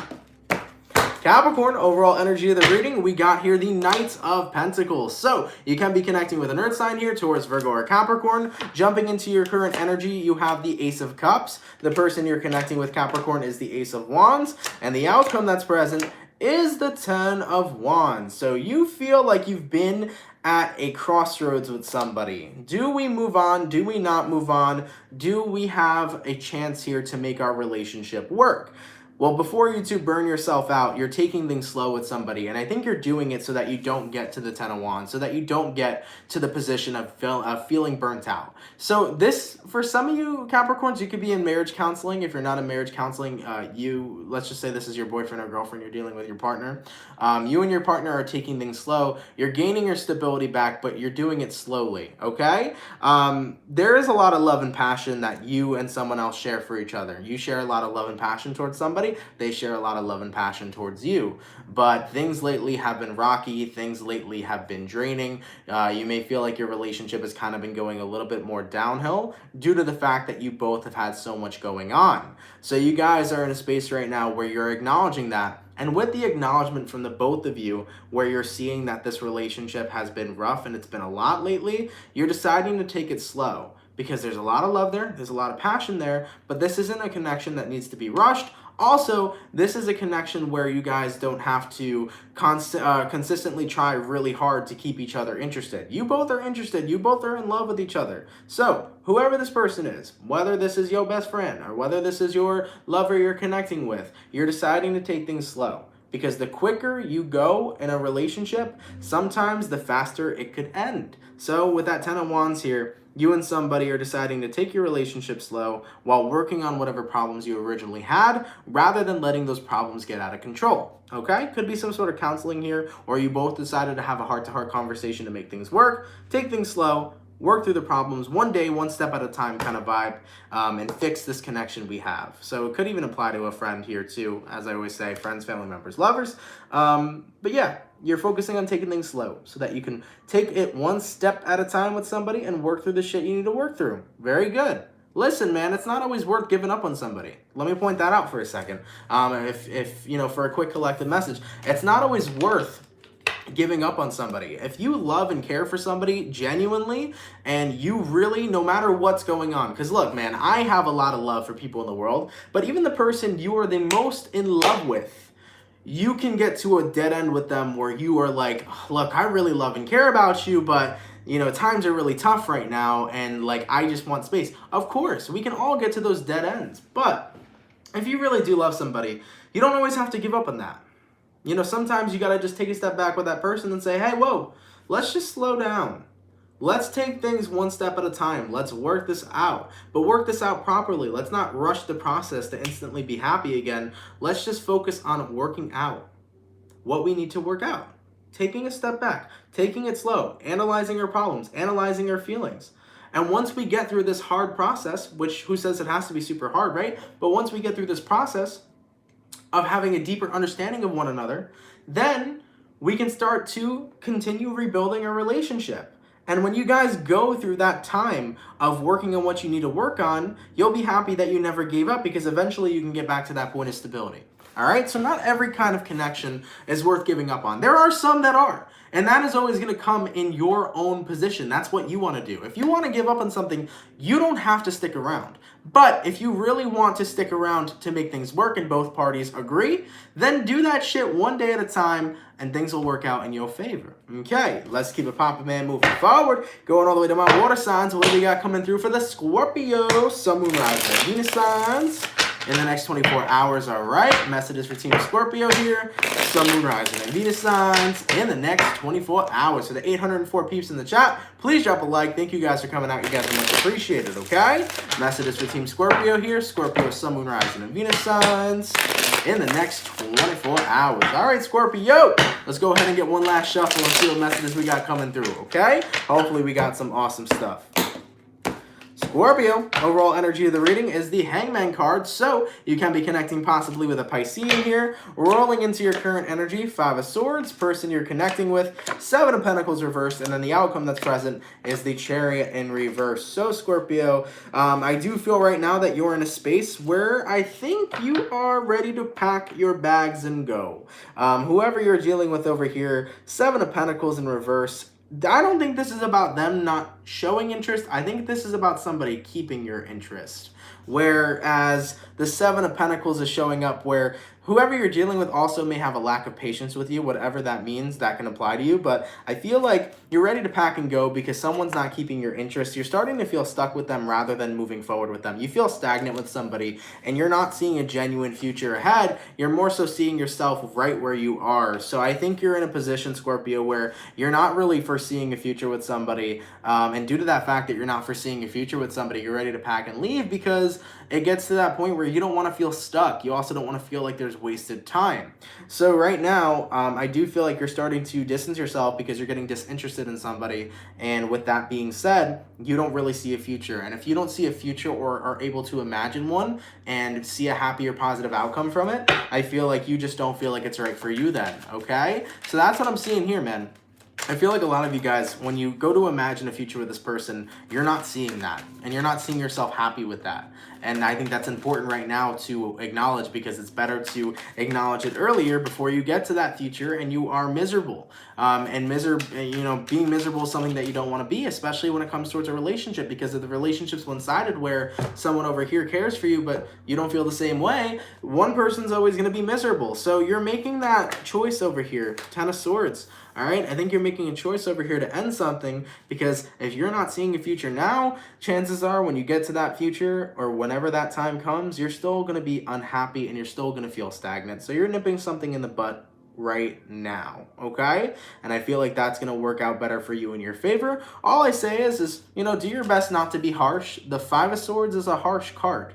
[SPEAKER 1] Capricorn, overall energy of the reading, we got here the Knight of Pentacles. So you can be connecting with an Earth sign here, Taurus, Virgo, or Capricorn. Jumping into your current energy, you have the Ace of Cups. The person you're connecting with, Capricorn, is the Ace of Wands. And the outcome that's present is the Ten of Wands. So you feel like you've been at a crossroads with somebody. Do we move on? Do we not move on? Do we have a chance here to make our relationship work? Well, before you two burn yourself out, you're taking things slow with somebody, and I think you're doing it so that you don't get to the Ten of Wands, so that you don't get to the position of feeling burnt out. So this, for some of you Capricorns, you could be in marriage counseling. If you're not in marriage counseling, let's just say this is your boyfriend or girlfriend, you're dealing with your partner. You and your partner are taking things slow. You're gaining your stability back, but you're doing it slowly, okay? There is a lot of love and passion that you and someone else share for each other. You share a lot of love and passion towards somebody. They share a lot of love and passion towards you. But things lately have been rocky. Things lately have been draining. You may feel like your relationship has kind of been going a little bit more downhill due to the fact that you both have had so much going on. So you guys are in a space right now where you're acknowledging that. And with the acknowledgement from the both of you, where you're seeing that this relationship has been rough and it's been a lot lately, you're deciding to take it slow. Because there's a lot of love there, there's a lot of passion there, but this isn't a connection that needs to be rushed. Also, this is a connection where you guys don't have to consistently try really hard to keep each other interested. You both are interested. You both are in love with each other. So, whoever this person is, whether this is your best friend or whether this is your lover you're connecting with, you're deciding to take things slow. Because the quicker you go in a relationship, sometimes the faster it could end. So, with that Ten of Wands here, you and somebody are deciding to take your relationship slow while working on whatever problems you originally had, rather than letting those problems get out of control, okay? Could be some sort of counseling here, or you both decided to have a heart-to-heart conversation to make things work. Take things slow, work through the problems, one day, one step at a time kind of vibe, and fix this connection we have. So it could even apply to a friend here too, as I always say, friends, family members, lovers. But yeah, you're focusing on taking things slow so that you can take it one step at a time with somebody and work through the shit you need to work through. Very good. Listen, man, it's not always worth giving up on somebody. Let me point that out for a second. If you know, for a quick collective message, it's not always worth giving up on somebody. If you love and care for somebody genuinely, and you really, no matter what's going on, because look, man, I have a lot of love for people in the world, but even the person you are the most in love with, you can get to a dead end with them where you are like, look, I really love and care about you, but you know, times are really tough right now, and like, I just want space. Of course, we can all get to those dead ends, but if you really do love somebody, you don't always have to give up on that. You know, sometimes you gotta just take a step back with that person and say, hey, whoa, let's just slow down. Let's take things one step at a time. Let's work this out, but work this out properly. Let's not rush the process to instantly be happy again. Let's just focus on working out what we need to work out. Taking a step back, taking it slow, analyzing our problems, analyzing our feelings. And once we get through this hard process, which who says it has to be super hard, right? But once we get through this process of having a deeper understanding of one another, then we can start to continue rebuilding our relationship. And when you guys go through that time of working on what you need to work on, you'll be happy that you never gave up, because eventually you can get back to that point of stability. All right, so not every kind of connection is worth giving up on. There are some that are, and that is always going to come in your own position. That's what you want to do. If you want to give up on something, you don't have to stick around. But if you really want to stick around to make things work and both parties agree, then do that shit one day at a time, and things will work out in your favor. Okay, let's keep it poppin', man, moving forward. Going all the way to my water signs. What do we got coming through for the Scorpio, Sun, Moon, Rising, and Venus signs in the next 24 hours? All right, messages for Team Scorpio here. Sun, Moon, Rising, and Venus signs in the next 24 hours. So the 804 peeps in the chat, please drop a like. Thank you guys for coming out. You guys are much appreciated, okay? Messages for Team Scorpio here. Scorpio, Sun, Moon, Rising, and Venus signs in the next 24 hours. All right, Scorpio, let's go ahead and get one last shuffle and see what messages we got coming through, okay? Hopefully we got some awesome stuff. Scorpio, overall energy of the reading is the Hangman card, so you can be connecting possibly with a Piscean here. Rolling into your current energy, 5 of Swords, person you're connecting with, 7 of Pentacles reversed, and then the outcome that's present is the Chariot in reverse. So Scorpio, I do feel right now that you're in a space where I think you are ready to pack your bags and go. Whoever you're dealing with over here, 7 of Pentacles in reverse, I don't think this is about them not showing interest. I think this is about somebody keeping your interest. Whereas the 7 of Pentacles is showing up where whoever you're dealing with also may have a lack of patience with you, whatever that means, that can apply to you. But I feel like you're ready to pack and go because someone's not keeping your interest. You're starting to feel stuck with them rather than moving forward with them. You feel stagnant with somebody and you're not seeing a genuine future ahead. You're more so seeing yourself right where you are. So I think you're in a position, Scorpio, where you're not really foreseeing a future with somebody. And due to that fact that you're not foreseeing a future with somebody, you're ready to pack and leave because it gets to that point where you don't want to feel stuck. You also don't want to feel like there's wasted time. So right now, I do feel like you're starting to distance yourself because you're getting disinterested in somebody. And with that being said, you don't really see a future. And if you don't see a future or are able to imagine one and see a happy or positive outcome from it, I feel like you just don't feel like it's right for you then, okay? So that's what I'm seeing here, man. I feel like a lot of you guys, when you go to imagine a future with this person, you're not seeing that. And you're not seeing yourself happy with that. And I think that's important right now to acknowledge because it's better to acknowledge it earlier before you get to that future and you are miserable. Being miserable is something that you don't want to be, especially when it comes towards a relationship, because if the relationship's one-sided where someone over here cares for you but you don't feel the same way, one person's always going to be miserable. So you're making that choice over here, 10 of Swords. All right, I think you're making a choice over here to end something because if you're not seeing a future now, chances are when you get to that future or whenever that time comes, you're still going to be unhappy and you're still going to feel stagnant. So you're nipping something in the butt right now, okay? And I feel like that's going to work out better for you in your favor. All I say is, do your best not to be harsh. The 5 of Swords is a harsh card.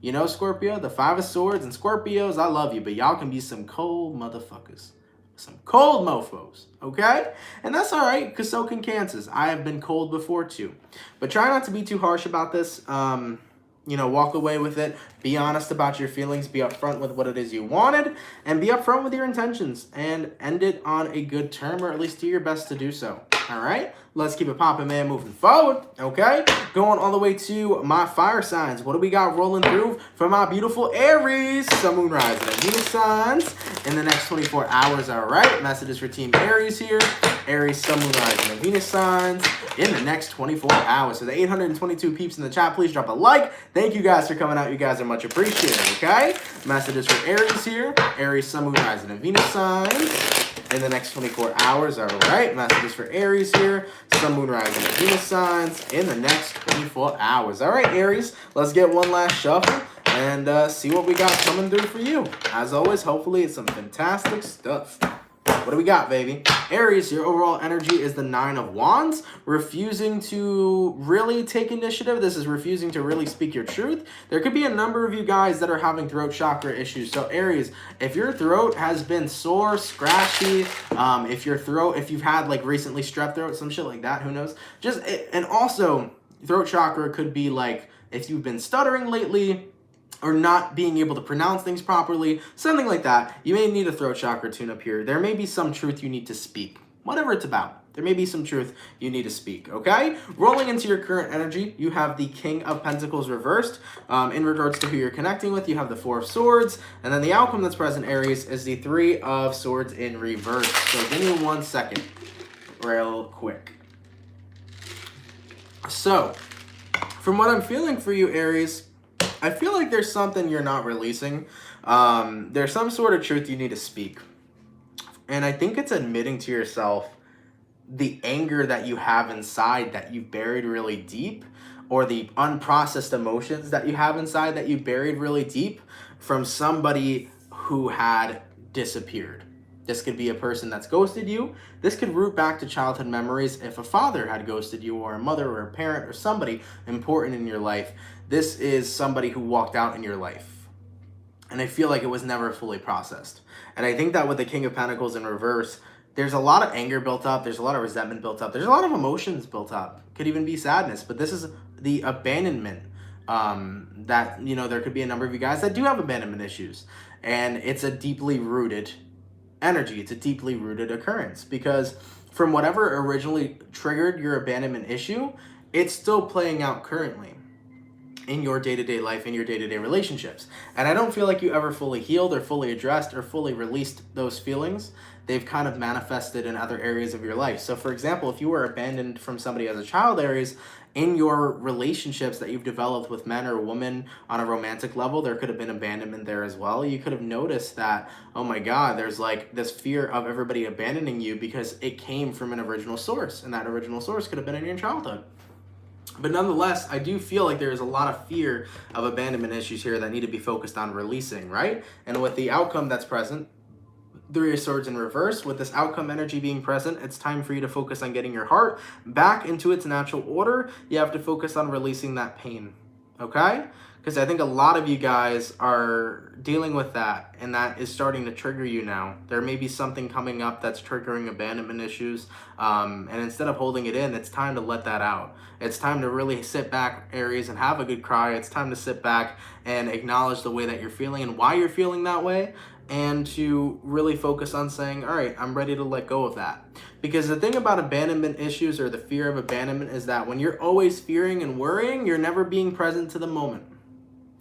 [SPEAKER 1] You know, Scorpio, the 5 of Swords and Scorpios, I love you, but y'all can be some cold motherfuckers. Some cold mofos, okay? And that's all right, because so can Cancers. I have been cold before, too. But try not to be too harsh about this. Walk away with it. Be honest about your feelings. Be upfront with what it is you wanted. And be upfront with your intentions. And end it on a good term, or at least do your best to do so. All right? Let's keep it popping, man, moving forward, okay? Going all the way to my fire signs. What do we got rolling through for my beautiful Aries, Sun, Moon, Rising, and Venus signs in the next 24 hours, all right? Messages for Team Aries here. Aries, Sun, Moon, Rising, and Venus signs in the next 24 hours. So the 822 peeps in the chat, please drop a like. Thank you guys for coming out. You guys are much appreciated, okay? Messages for Aries here. Aries, Sun, Moon, Rising, and Venus signs in the next 24 hours, all right? Messages for Aries here. Sun, Moon, Rising, and Venus signs in the next 24 hours. All right, Aries, let's get one last shuffle and see what we got coming through for you. As always, hopefully it's some fantastic stuff. What do we got, baby? Aries, your overall energy is the 9 of Wands. Refusing to really take initiative. This is refusing to really speak your truth. There could be a number of you guys that are having throat chakra issues. So Aries, if your throat has been sore, scratchy, if you've had like recently strep throat, some shit like that, who knows? And also throat chakra could be like if you've been stuttering lately, or not being able to pronounce things properly, something like that. You may need a throat chakra tune-up here. There may be some truth you need to speak. Whatever it's about, there may be some truth you need to speak, okay? Rolling into your current energy, you have the King of Pentacles reversed. In regards to who you're connecting with, you have the 4 of Swords, and then the outcome that's present, Aries, is the 3 of Swords in reverse. So give me 1 second, real quick. So, from what I'm feeling for you, Aries, I feel like there's something you're not releasing. There's some sort of truth you need to speak. And I think it's admitting to yourself the anger that you have inside that you've buried really deep, or the unprocessed emotions that you have inside that you buried really deep from somebody who had disappeared. This could be a person that's ghosted you. This could root back to childhood memories if a father had ghosted you, or a mother, or a parent, or somebody important in your life. This is somebody who walked out in your life. And I feel like it was never fully processed. And I think that with the King of Pentacles in reverse, there's a lot of anger built up. There's a lot of resentment built up. There's a lot of emotions built up. Could even be sadness. But this is the abandonment that, you know, there could be a number of you guys that do have abandonment issues. And it's a deeply rooted energy. It's a deeply rooted occurrence. Because from whatever originally triggered your abandonment issue, it's still playing out currently in your day-to-day life, in your day-to-day relationships. And I don't feel like you ever fully healed or fully addressed or fully released those feelings. They've kind of manifested in other areas of your life. So for example, if you were abandoned from somebody as a child, Aries, in your relationships that you've developed with men or women on a romantic level, there could have been abandonment there as well. You could have noticed that, oh my God, there's like this fear of everybody abandoning you because it came from an original source, and that original source could have been in your childhood. But nonetheless, I do feel like there is a lot of fear of abandonment issues here that need to be focused on releasing, right? And with the outcome that's present, 3 of Swords in reverse, with this outcome energy being present, it's time for you to focus on getting your heart back into its natural order. You have to focus on releasing that pain, okay? Because I think a lot of you guys are dealing with that, and that is starting to trigger you now. There may be something coming up that's triggering abandonment issues, and instead of holding it in, it's time to let that out. It's time to really sit back, Aries, and have a good cry. It's time to sit back and acknowledge the way that you're feeling and why you're feeling that way, and to really focus on saying, all right, I'm ready to let go of that. Because the thing about abandonment issues, or the fear of abandonment, is that when you're always fearing and worrying, you're never being present to the moment.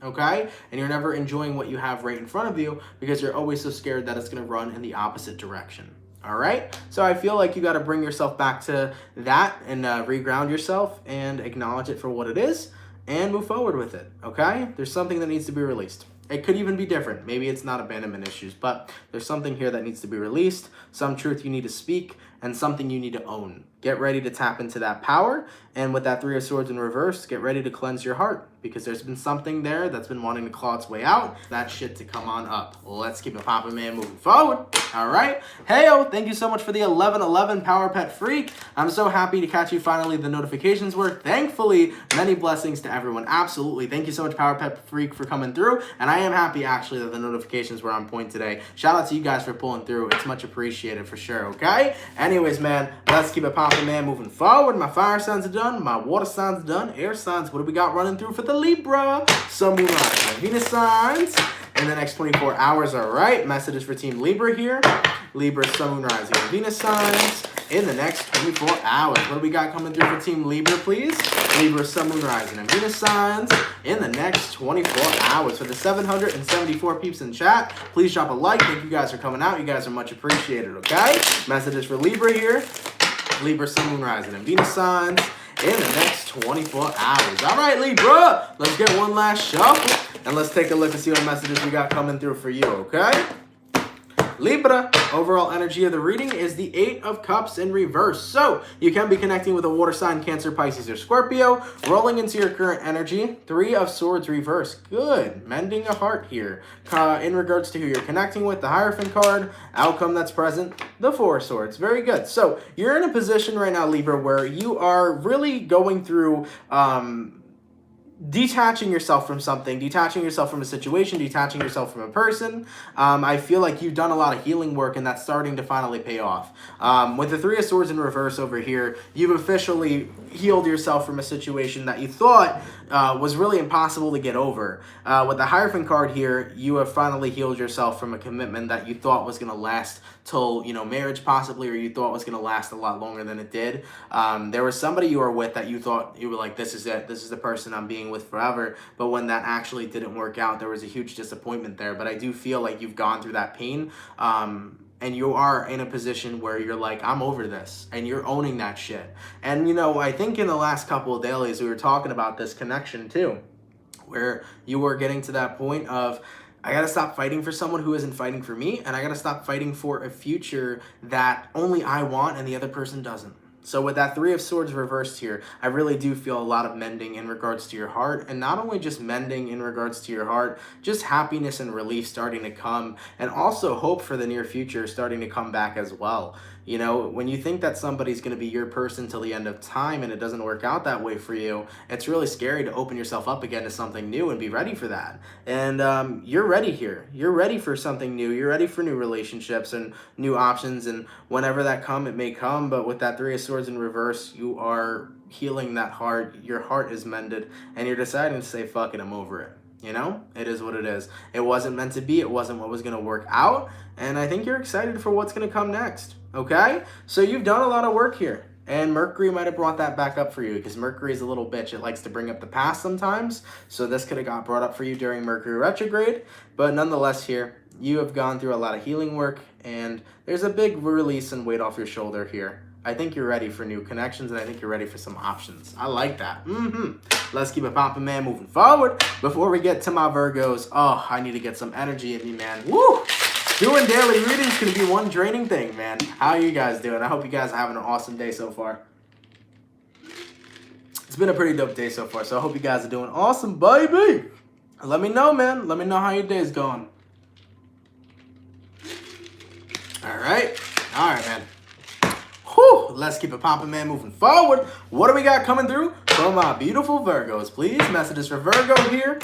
[SPEAKER 1] Okay? And you're never enjoying what you have right in front of you because you're always so scared that it's going to run in the opposite direction. All right? So I feel like you got to bring yourself back to that and reground yourself and acknowledge it for what it is and move forward with it. Okay? There's something that needs to be released. It could even be different. Maybe it's not abandonment issues, but there's something here that needs to be released, some truth you need to speak, and something you need to own. Get ready to tap into that power, and with that 3 of Swords in reverse, get ready to cleanse your heart, because there's been something there that's been wanting to claw its way out. That shit to come on up. Let's keep it poppin', man, moving forward. All right. Heyo, thank you so much for the 1111 Power Pet Freak. I'm so happy to catch you finally. The notifications work. Thankfully, many blessings to everyone. Absolutely. Thank you so much, Power Pet Freak, for coming through, and I am happy, actually, that the notifications were on point today. Shout out to you guys for pulling through. It's much appreciated for sure, okay? Anyways, man, let's keep it poppin', man, moving forward. My fire signs are done. My water signs are done. Air signs, what do we got running through for the Libra? Sun, Moon, Rising, and Venus signs in the next 24 hours, all right? Messages for Team Libra here. Libra, Sun, Moon, Rising, and Venus signs in the next 24 hours. What do we got coming through for Team Libra, please? Libra, Sun, Moon, Rising, and Venus signs in the next 24 hours. For the 774 peeps in chat, please drop a like. Thank you guys for coming out. You guys are much appreciated, okay? Messages for Libra here. Libra, Sun, Moon, Rising, and Venus signs in the next 24 hours. All right, Libra, let's get one last shuffle, and let's take a look and see what messages we got coming through for you, okay? Libra, overall energy of the reading is the Eight of Cups in reverse. So you can be connecting with a water sign, Cancer, Pisces, or Scorpio. Rolling into your current energy, Three of Swords reverse. Good. Mending a heart here. In regards to who you're connecting with, the Hierophant card, outcome that's present, the Four of Swords. Very good. So you're in a position right now, Libra, where you are really going through detaching yourself from something, detaching yourself from a situation, detaching yourself from a person. I feel like you've done a lot of healing work, and that's starting to finally pay off. With the Three of Swords in reverse over here, you've officially healed yourself from a situation that you thought was really impossible to get over. With the Hierophant card here, you have finally healed yourself from a commitment that you thought was going to last till, you know, marriage possibly, or you thought was going to last a lot longer than it did. There was somebody you were with that you thought, you were like, this is it, this is the person I'm being with forever. But when that actually didn't work out, there was a huge disappointment there. But I do feel like you've gone through that pain, and you are in a position where you're like, I'm over this, and you're owning that shit. And, you know, I think in the last couple of dailies, we were talking about this connection too, where you were getting to that point of, I gotta stop fighting for someone who isn't fighting for me, and I gotta stop fighting for a future that only I want and the other person doesn't. So with that Three of Swords reversed here, I really do feel a lot of mending in regards to your heart. And not only just mending in regards to your heart, just happiness and relief starting to come. And also hope for the near future starting to come back as well. You know, when you think that somebody's going to be your person till the end of time and it doesn't work out that way for you, it's really scary to open yourself up again to something new and be ready for that. And you're ready here. You're ready for something new. You're ready for new relationships and new options. And whenever that come, it may come. But with that Three of Swords in reverse, you are healing that heart. Your heart is mended. And you're deciding to say, fuck it, I'm over it. You know, it is what it is. It wasn't meant to be. It wasn't what was going to work out. And I think you're excited for what's going to come next. Okay? So you've done a lot of work here. And Mercury might have brought that back up for you, because Mercury is a little bitch. It likes to bring up the past sometimes. So this could have got brought up for you during Mercury retrograde. But nonetheless here, you have gone through a lot of healing work. And there's a big release and weight off your shoulder here. I think you're ready for new connections, and I think you're ready for some options. I like that. Let's keep it popping, man, moving forward. Before we get to my Virgos, oh, I need to get some energy in me, man. Woo! Doing daily readings can be one draining thing, man. How are you guys doing? I hope you guys are having an awesome day so far. It's been a pretty dope day so far, so I hope you guys are doing awesome, baby. Let me know, man. Let me know how your day is going. All right, man. Whew, let's keep it popping, man, moving forward. What do we got coming through from my beautiful Virgos, please? Messages for Virgo here.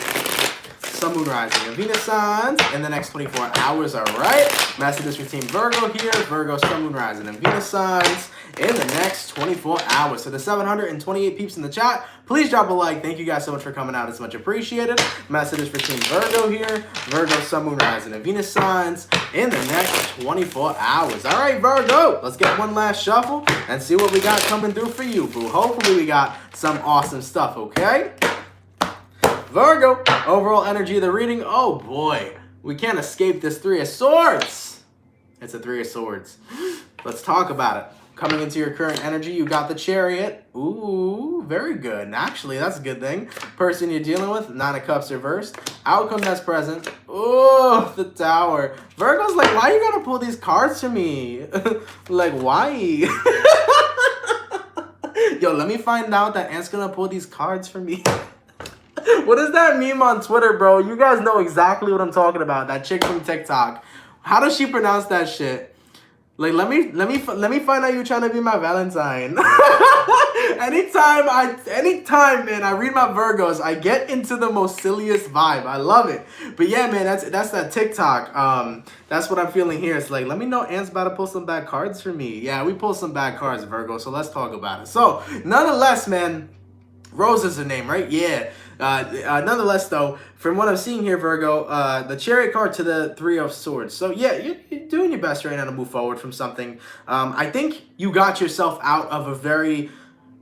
[SPEAKER 1] Sun, Moon, Rising, and Venus signs in the next 24 hours, all right? Messages for Team Virgo here. Virgo, Sun, Moon, Rising, and Venus signs in the next 24 hours. So the 728 peeps in the chat, please drop a like. Thank you guys so much for coming out. It's much appreciated. Messages for Team Virgo here. Virgo, Sun, Moon, Rising, and Venus signs in the next 24 hours. All right, Virgo, let's get one last shuffle and see what we got coming through for you, boo. Hopefully we got some awesome stuff, okay? Virgo, overall energy of the reading. Oh boy, we can't escape this Three of Swords. It's a Three of Swords. Let's talk about it. Coming into your current energy, you got the Chariot. Ooh, very good. Actually, that's a good thing. Person you're dealing with, Nine of Cups reversed. Outcome that's present. Oh, the Tower. Virgo's like, why you gotta pull these cards for me? Like, why? Yo, let me find out that Ant's gonna pull these cards for me. What is that meme on Twitter, bro? You guys know exactly what I'm talking about. That chick from TikTok. How does she pronounce that shit? Like, let me find out you're trying to be my Valentine. Anytime, man, I read my Virgos, I get into the most silliest vibe. I love it. But yeah, man, that's that TikTok. That's what I'm feeling here. It's like, let me know Ant's about to pull some bad cards for me. Yeah, we pull some bad cards, Virgo, so let's talk about it. So, nonetheless, man, Rose is her name, right? Yeah. Nonetheless, though, from what I'm seeing here, Virgo, the Chariot card to the Three of Swords. So, yeah, you're doing your best right now to move forward from something. I think you got yourself out of a very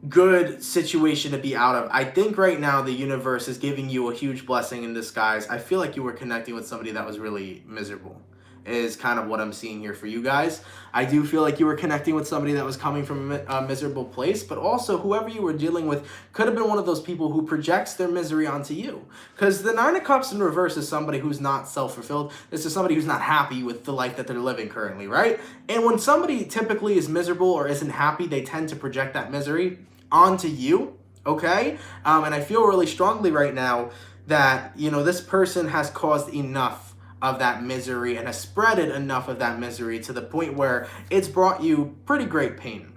[SPEAKER 1] good situation to be out of. I think right now the universe is giving you a huge blessing in disguise. I feel like you were connecting with somebody that was really miserable. is kind of what I'm seeing here for you guys. I do feel like you were connecting with somebody that was coming from a miserable place, but also whoever you were dealing with could have been one of those people who projects their misery onto you. Because the Nine of Cups in reverse is somebody who's not self-fulfilled. This is somebody who's not happy with the life that they're living currently, right? And when somebody typically is miserable or isn't happy, they tend to project that misery onto you, okay? And I feel really strongly right now that, you know, this person has caused enough of that misery and has spreaded enough of that misery to the point where it's brought you pretty great pain.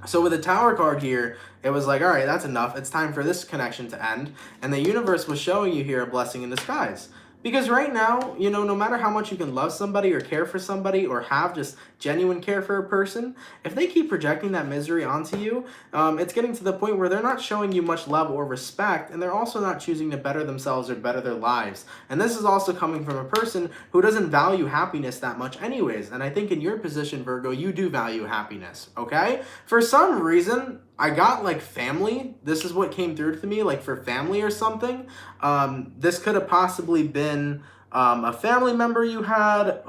[SPEAKER 1] So with the Tower card here, it was like, all right, that's enough. It's time for this connection to end. And the universe was showing you here a blessing in disguise. Because right now, you know, no matter how much you can love somebody or care for somebody or have just genuine care for a person, if they keep projecting that misery onto you, it's getting to the point where they're not showing you much love or respect, and they're also not choosing to better themselves or better their lives. And this is also coming from a person who doesn't value happiness that much anyways. And I think in your position, Virgo, you do value happiness, okay? For some reason, I got like family. This is what came through to me, like for family or something. This could have possibly been a family member you had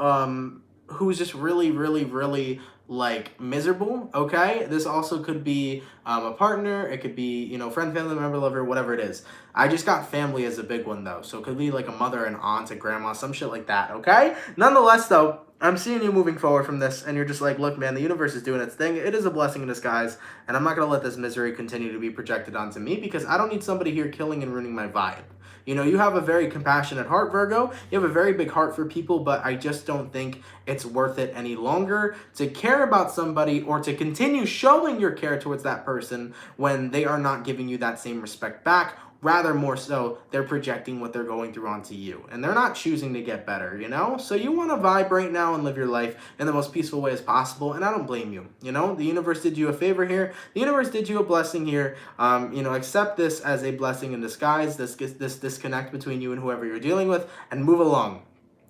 [SPEAKER 1] who's just really like miserable, okay? This also could be a partner. It could be, you know, friend, family member, lover, whatever it is. I just got family as a big one though. So it could be like a mother, an aunt, a grandma, some shit like that, okay? Nonetheless though, I'm seeing you moving forward from this, and you're just like, look, man, the universe is doing its thing. It is a blessing in disguise, and I'm not going to let this misery continue to be projected onto me because I don't need somebody here killing and ruining my vibe. You know, you have a very compassionate heart, Virgo. You have a very big heart for people, but I just don't think it's worth it any longer to care about somebody or to continue showing your care towards that person when they are not giving you that same respect back. Rather, more so, they're projecting what they're going through onto you. And they're not choosing to get better, you know? So you want to vibe right now and live your life in the most peaceful way as possible. And I don't blame you, you know? The universe did you a favor here. The universe did you a blessing here. You know, accept this as a blessing in disguise, this disconnect between you and whoever you're dealing with, and move along.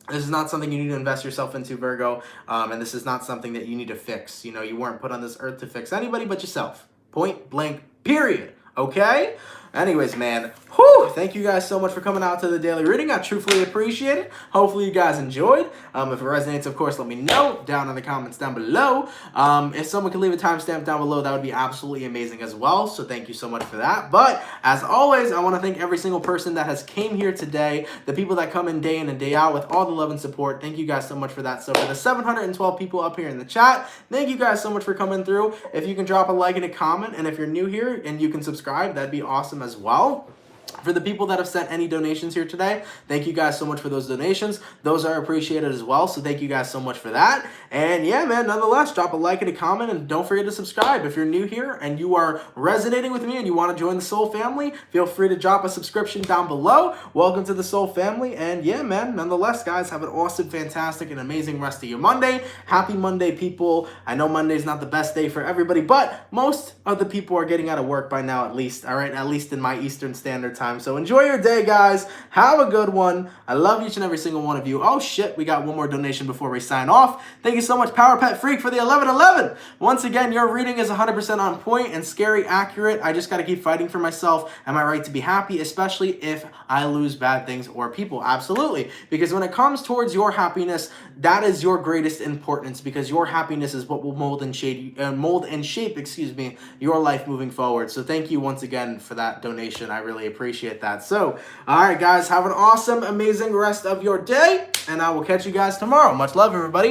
[SPEAKER 1] This is not something you need to invest yourself into, Virgo. And this is not something that you need to fix. You know, you weren't put on this earth to fix anybody but yourself. Point blank, period. Okay? Anyways, man, whew, thank you guys so much for coming out to the daily reading. I truthfully appreciate it. Hopefully you guys enjoyed. If it resonates, of course, let me know down in the comments down below. If someone could leave a timestamp down below, that would be absolutely amazing as well. So thank you so much for that. But as always, I want to thank every single person that has came here today, the people that come in and day out with all the love and support. Thank you guys so much for that. So for the 712 people up here in the chat, thank you guys so much for coming through. If you can drop a like and a comment, and if you're new here and you can subscribe, that'd be awesome as well. For the people that have sent any donations here today, thank you guys so much for those donations. Those are appreciated as well, so thank you guys so much for that. And yeah, man, nonetheless, drop a like and a comment, and don't forget to subscribe. If you're new here and you are resonating with me and you want to join the Soul family, feel free to drop a subscription down below. Welcome to the Soul family. And yeah, man, nonetheless, guys, have an awesome, fantastic, and amazing rest of your Monday. Happy Monday, people. I know Monday's not the best day for everybody, but most of the people are getting out of work by now, at least, all right? At least in my Eastern Standard Time. So enjoy your day, guys. Have a good one. I love each and every single one of you. Oh, shit. We got one more donation before we sign off. Thank you so much, Power Pet Freak, for the 1111. Once again, your reading is 100% on point and scary accurate. I just got to keep fighting for myself and my right to be happy, especially if I lose bad things or people. Absolutely. Because when it comes towards your happiness, that is your greatest importance, because your happiness is what will mold and shape, your life moving forward. So thank you once again for that donation. I really appreciate that. So, all right, guys, have an awesome, amazing rest of your day, and I will catch you guys tomorrow. Much love, everybody.